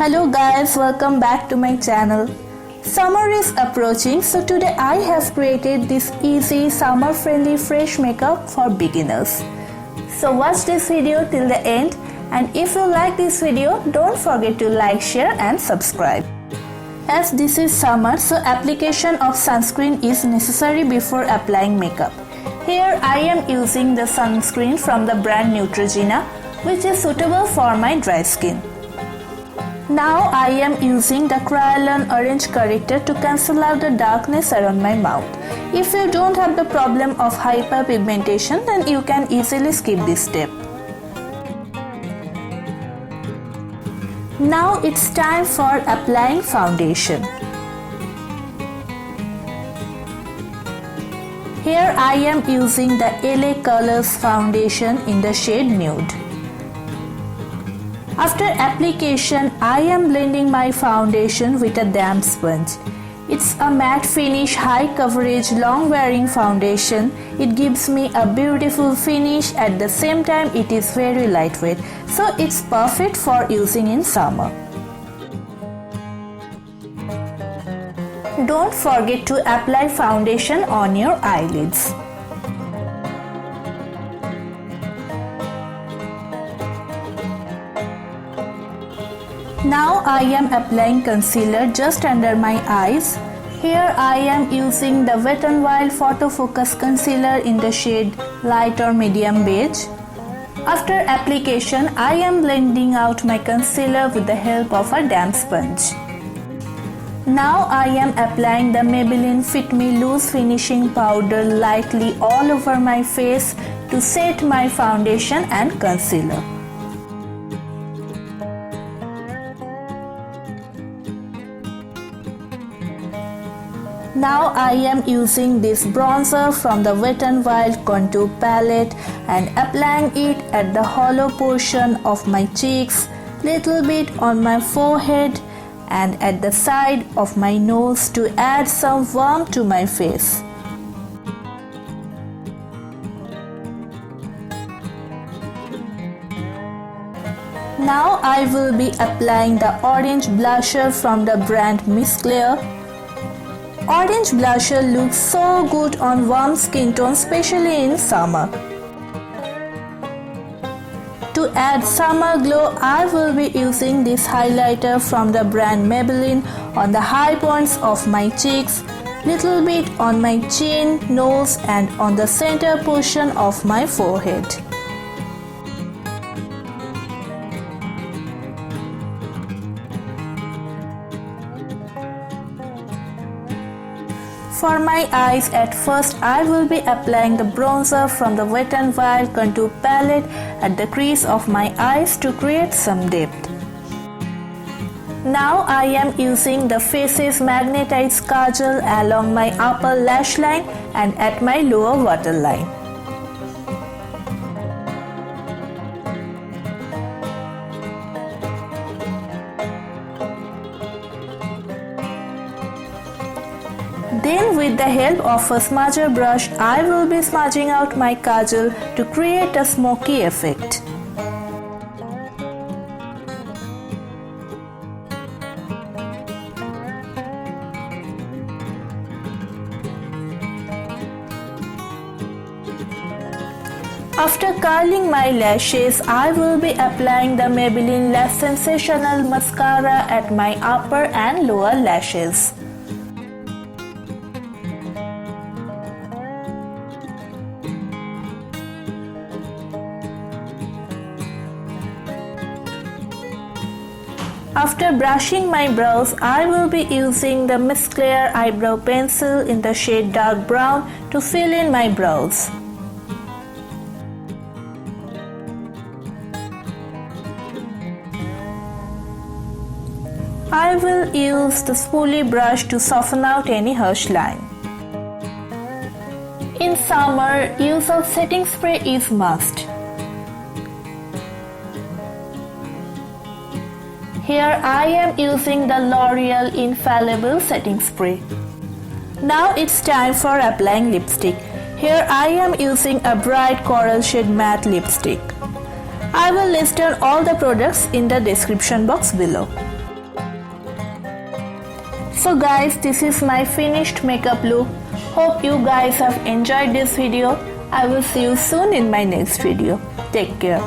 Hello guys, welcome back to my channel. Summer is approaching, so today I have created this easy summer friendly fresh makeup for beginners. So watch this video till the end, and if you like this video, don't forget to like, share and subscribe. As this is summer, so application of sunscreen is necessary before applying makeup. Here I am using the sunscreen from the brand Neutrogena, which is suitable for my dry skin. Now I am using the Kryolan orange corrector to cancel out the darkness around my mouth. If you don't have the problem of hyperpigmentation, then you can easily skip this step. Now it's time for applying foundation. Here I am using the LA Colors foundation in the shade Nude. After application, I am blending my foundation with a damp sponge. It's a matte finish, high coverage, long wearing foundation. It gives me a beautiful finish. At the same time, it is very lightweight, so it's perfect for using in summer. Don't forget to apply foundation on your eyelids. Now I am applying concealer just under my eyes. Here I am using the Wet n Wild Photo Focus Concealer in the shade light or medium beige. After application, I am blending out my concealer with the help of a damp sponge. Now I am applying the Maybelline Fit Me Loose Finishing Powder lightly all over my face to set my foundation and concealer. Now I am using this bronzer from the Wet n Wild Contour palette and applying it at the hollow portion of my cheeks, little bit on my forehead and at the side of my nose to add some warmth to my face. Now I will be applying the orange blusher from the brand Miss Claire. Orange blusher looks so good on warm skin tone, especially in summer. To add summer glow, I will be using this highlighter from the brand Maybelline on the high points of my cheeks, little bit on my chin, nose and on the center portion of my forehead. For my eyes, at first I will be applying the bronzer from the Wet n Wild Contour palette at the crease of my eyes to create some depth. Now I am using the Faces Magneteyes kajal along my upper lash line and at my lower waterline. Then with the help of a smudger brush, I will be smudging out my kajal to create a smoky effect. After curling my lashes, I will be applying the Maybelline Lash Sensational mascara at my upper and lower lashes. After brushing my brows, I will be using the Miss Claire eyebrow pencil in the shade dark brown to fill in my brows. I will use the spoolie brush to soften out any harsh line. In summer, use of setting spray is must. Here I am using the Loreal infallible setting spray. Now it's time for applying lipstick. Here I am using a bright coral shade matte lipstick. I will list down all the products in the description box below. So guys, this is my finished makeup look. Hope you guys have enjoyed this video. I will see you soon in my next video. Take care.